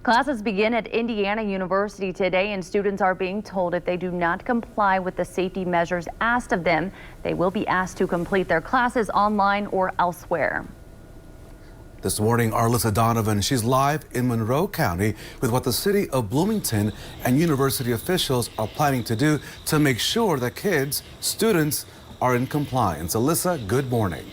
Classes begin at Indiana University today, and students are being told if they do not comply with the safety measures asked of them, they will be asked to complete their classes online or elsewhere. This morning, our Alyssa Donovan, she's live in Monroe County with what the city of Bloomington and university officials are planning to do to make sure that students are in compliance. Alyssa, good morning.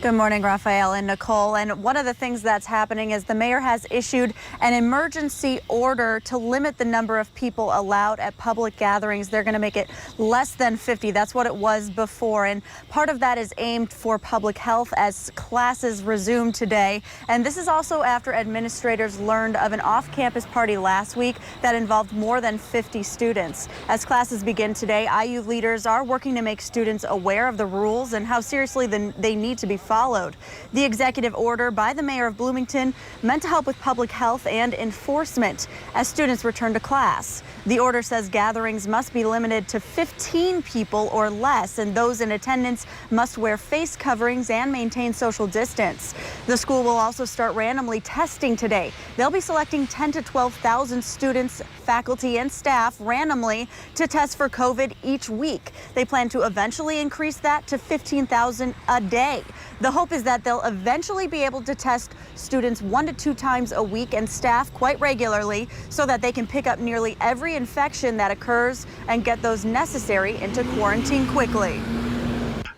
Good morning, Rafael and Nicole. And one of the things that's happening is the mayor has issued an emergency order to limit the number of people allowed at public gatherings. They're going to make it less than 50. That's what it was before. And part of that is aimed for public health as classes resume today. And this is also after administrators learned of an off-campus party last week that involved more than 50 students. As classes begin today, IU leaders are working to make students aware of the rules and how seriously they need to be followed. The executive order by the mayor of Bloomington meant to help with public health and enforcement as students return to class. The order says gatherings must be limited to 15 people or less, and those in attendance must wear face coverings and maintain social distance. The school will also start randomly testing today. They'll be selecting 10 to 12,000 students, faculty, and staff randomly to test for COVID each week. They plan to eventually increase that to 15,000 a day. The hope is that they'll eventually be able to test students 1 to 2 times a week and staff quite regularly so that they can pick up nearly every infection that occurs and get those necessary into quarantine quickly.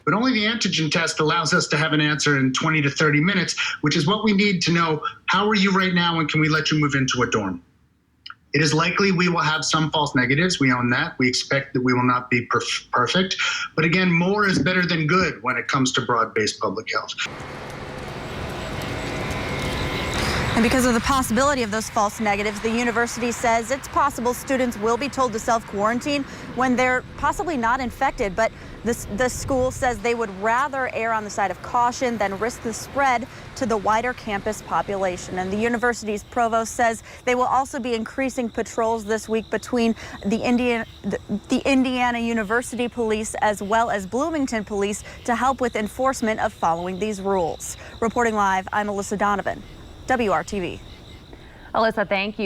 But only the antigen test allows us to have an answer in 20 to 30 minutes, which is what we need to know. How are you right now, and can we let you move into a dorm? It is likely we will have some false negatives. We own that. We expect that we will not be perfect. But again, more is better than good when it comes to broad-based public health. And because of the possibility of those false negatives, the university says it's possible students will be told to self-quarantine when they're possibly not infected. But the school says they would rather err on the side of caution than risk the spread to the wider campus population. And the university's provost says they will also be increasing patrols this week between the Indiana University Police as well as Bloomington Police to help with enforcement of following these rules. Reporting live, I'm Alyssa Donovan, WRTV. Alyssa, thank you.